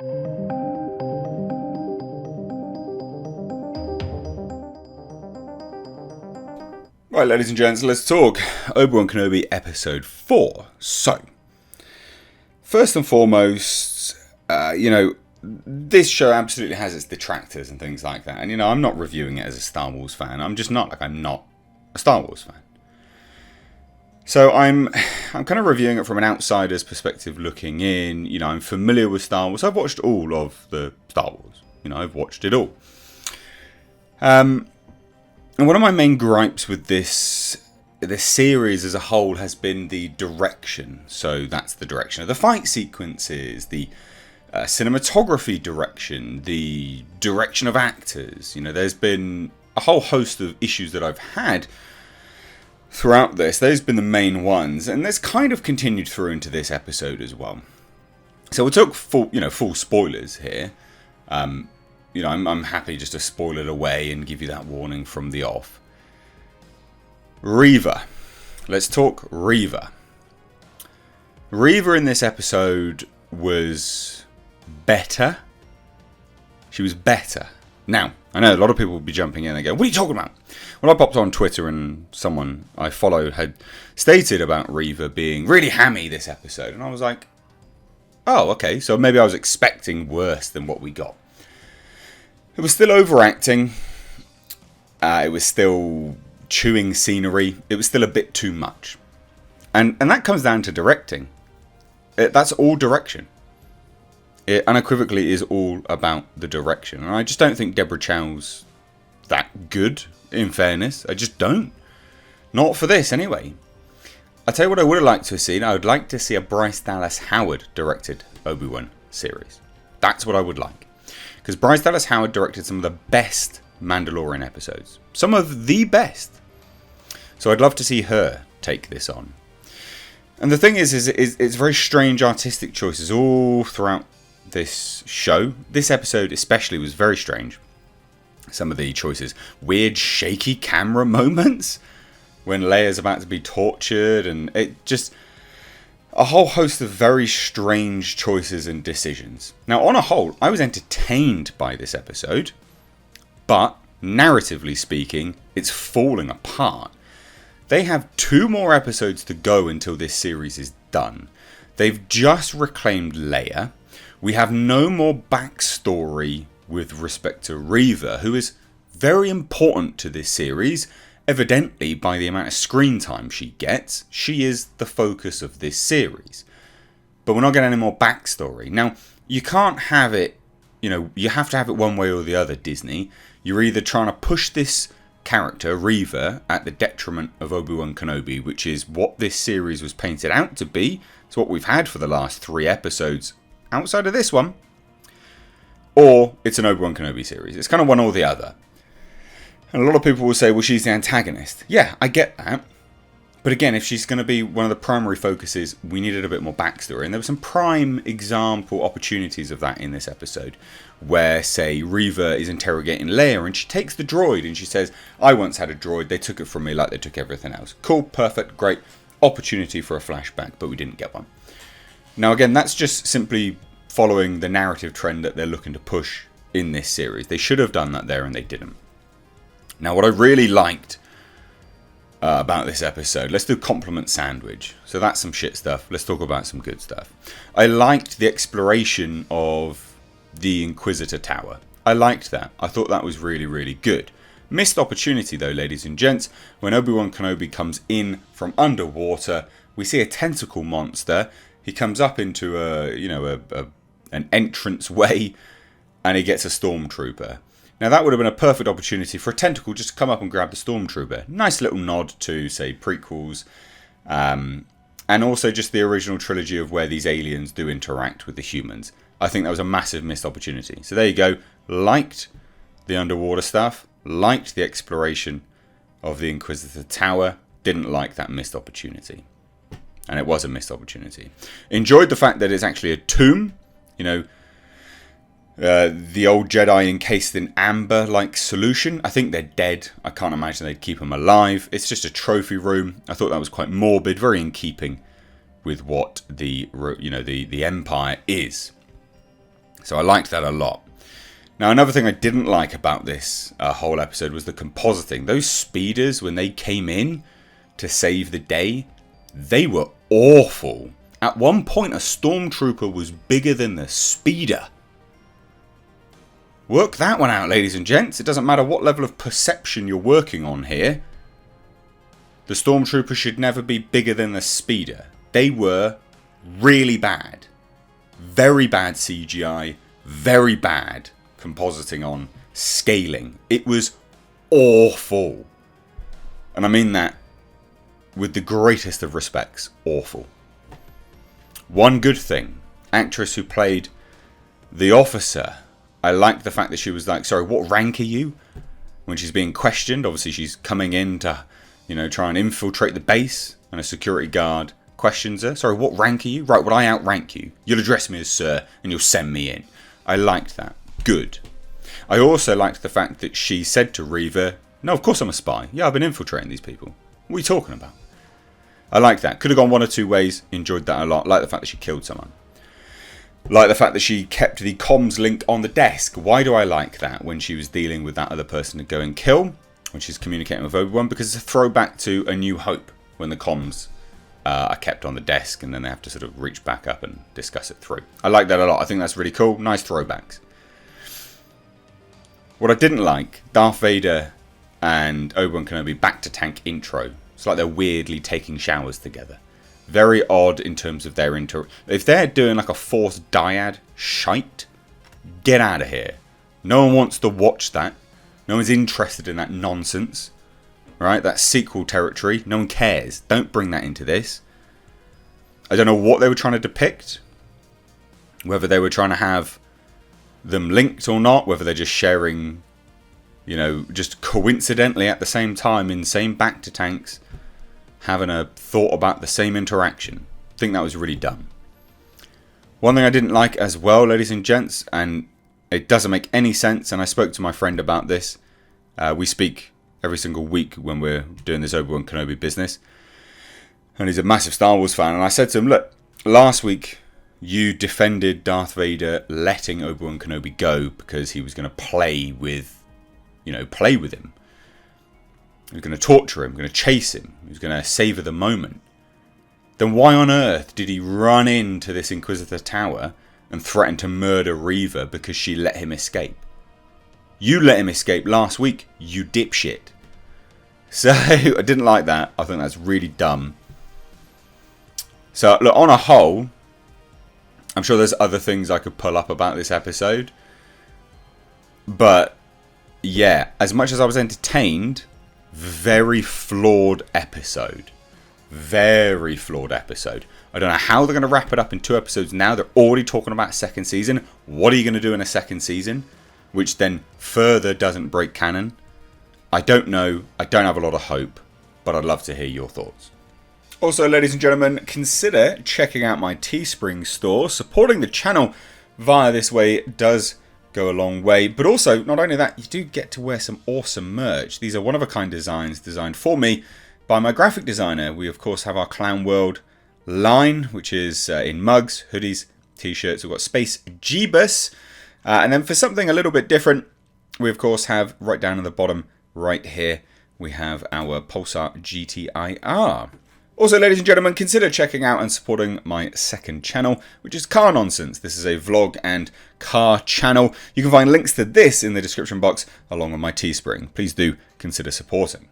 Right, ladies and gents, let's talk Obi-Wan Kenobi Episode 4. So, first and foremost, this show absolutely has its detractors and things like that. And, I'm not reviewing it as a Star Wars fan. I'm just not. I'm not a Star Wars fan. So I'm kind of reviewing it from an outsider's perspective looking in. I'm familiar with Star Wars. I've watched all of the Star Wars. I've watched it all. And one of my main gripes with this series as a whole has been the direction. So that's the direction of the fight sequences, the cinematography direction, the direction of actors. There's been a whole host of issues that I've had throughout this. Those have been the main ones, and that's kind of continued through into this episode as well. So we'll talk full spoilers here. I'm happy just to spoil it away and give you that warning from the off. Reva. Let's talk Reva. Reva in this episode was better. She was better. Now, I know a lot of people will be jumping in and go, what are you talking about? Well, I popped on Twitter and someone I follow had stated about Reva being really hammy this episode. And I was like, oh, okay. So maybe I was expecting worse than what we got. It was still overacting. It was still chewing scenery. It was still a bit too much. And that comes down to directing. That's all direction. It unequivocally is all about the direction. And I just don't think Deborah Chow's that good, in fairness. I just don't. Not for this, anyway. I'll tell you what I would have liked to have seen. I would like to see a Bryce Dallas Howard directed Obi-Wan series. That's what I would like. Because Bryce Dallas Howard directed some of the best Mandalorian episodes. Some of the best. So I'd love to see her take this on. And the thing is it's very strange artistic choices all throughout this show. This episode especially was very strange. Some of the choices. Weird shaky camera moments. When Leia's about to be tortured. And it just... a whole host of very strange choices and decisions. Now, on a whole, I was entertained by this episode, but narratively speaking, it's falling apart. They have 2 more episodes to go until this series is done. They've just reclaimed Leia. We have no more backstory with respect to Reva, who is very important to this series. Evidently, by the amount of screen time she gets, she is the focus of this series. But we're not getting any more backstory. Now, you can't have it, you have to have it one way or the other, Disney. You're either trying to push this character, Reva, at the detriment of Obi-Wan Kenobi, which is what this series was painted out to be. It's what we've had for the last 3 episodes outside of this one. Or it's an Obi-Wan Kenobi series. It's kind of one or the other. And a lot of people will say, well, she's the antagonist. Yeah, I get that. But again, if she's going to be one of the primary focuses, we needed a bit more backstory. And there were some prime example opportunities of that in this episode. Where, say, Reva is interrogating Leia and she takes the droid and she says, I once had a droid, they took it from me like they took everything else. Cool, perfect, great. Opportunity for a flashback, but we didn't get one. Now again, that's just simply following the narrative trend that they're looking to push in this series. They should have done that there and they didn't. Now, what I really liked about this episode, let's do compliment sandwich. So that's some shit stuff. Let's talk about some good stuff. I liked the exploration of the Inquisitor Tower. I liked that. I thought that was really, really good. Missed opportunity though, ladies and gents. When Obi-Wan Kenobi comes in from underwater, we see a tentacle monster. He comes up into an entrance way, and he gets a stormtrooper. Now that would have been a perfect opportunity for a tentacle just to come up and grab the stormtrooper. Nice little nod to, say, prequels. And also just the original trilogy of where these aliens do interact with the humans. I think that was a massive missed opportunity. So there you go. Liked the underwater stuff. Liked the exploration of the Inquisitor Tower. Didn't like that missed opportunity. And it was a missed opportunity. Enjoyed the fact that it's actually a tomb. The old Jedi encased in amber-like solution. I think they're dead. I can't imagine they'd keep them alive. It's just a trophy room. I thought that was quite morbid, very in keeping with what the Empire is. So I liked that a lot. Now, another thing I didn't like about this whole episode was the compositing. Those speeders, when they came in to save the day, they were awful. At one point, a stormtrooper was bigger than the speeder. Work that one out, ladies and gents. It doesn't matter what level of perception you're working on here. The stormtrooper should never be bigger than the speeder. They were really bad. Very bad CGI. Very bad compositing on scaling. It was awful. And I mean that with the greatest of respects. Awful. One good thing. Actress who played the officer. I liked the fact that she was like, sorry, what rank are you? When she's being questioned. Obviously she's coming in to, try and infiltrate the base. And a security guard questions her. Sorry, what rank are you? Right, well, I outrank you. You'll address me as sir and you'll send me in. I liked that. Good. I also liked the fact that she said to Reva, no, of course I'm a spy. Yeah, I've been infiltrating these people. What are you talking about? I like that. Could have gone one or two ways. Enjoyed that a lot. Like the fact that she killed someone. Like the fact that she kept the comms link on the desk. Why do I like that when she was dealing with that other person to go and kill? When she's communicating with Obi-Wan? Because it's a throwback to A New Hope. When the comms are kept on the desk and then they have to sort of reach back up and discuss it through. I like that a lot. I think that's really cool. Nice throwbacks. What I didn't like, Darth Vader and Obi-Wan Kenobi back to tank intro. It's like they're weirdly taking showers together. Very odd in terms of their if they're doing like a Force dyad shite, get out of here. No one wants to watch that. No one's interested in that nonsense. Right? That's sequel territory. No one cares. Don't bring that into this. I don't know what they were trying to depict. Whether they were trying to have them linked or not. Whether they're just sharing, just coincidentally at the same time in same back to tanks. Having a thought about the same interaction. I think that was really dumb. One thing I didn't like as well, ladies and gents, and it doesn't make any sense, and I spoke to my friend about this. We speak every single week when we're doing this Obi-Wan Kenobi business. And he's a massive Star Wars fan. And I said to him, look, last week you defended Darth Vader letting Obi-Wan Kenobi go because he was going to play with him. He was going to torture him, going to chase him. He was going to savor the moment. Then why on earth did he run into this Inquisitor tower and threaten to murder Reva because she let him escape? You let him escape last week, you dipshit. So, I didn't like that. I think that's really dumb. So, look, on a whole, I'm sure there's other things I could pull up about this episode. But, yeah, as much as I was entertained, very flawed episode. Very flawed episode. I don't know how they're going to wrap it up in 2 episodes now. They're already talking about second season. What are you going to do in a second season? Which then further doesn't break canon. I don't know. I don't have a lot of hope. But I'd love to hear your thoughts. Also, ladies and gentlemen, consider checking out my Teespring store. Supporting the channel via this way does go a long way. But also, not only that, you do get to wear some awesome merch. These are one-of-a-kind designs designed for me by my graphic designer. We, of course, have our Clown World line, which is in mugs, hoodies, t-shirts. We've got Space Jeebus. And then for something a little bit different, we, of course, have right down at the bottom right here, we have our Pulsar GTIR. Also, ladies and gentlemen, consider checking out and supporting my second channel, which is Car Nonsense. This is a vlog and car channel. You can find links to this in the description box along with my Teespring. Please do consider supporting.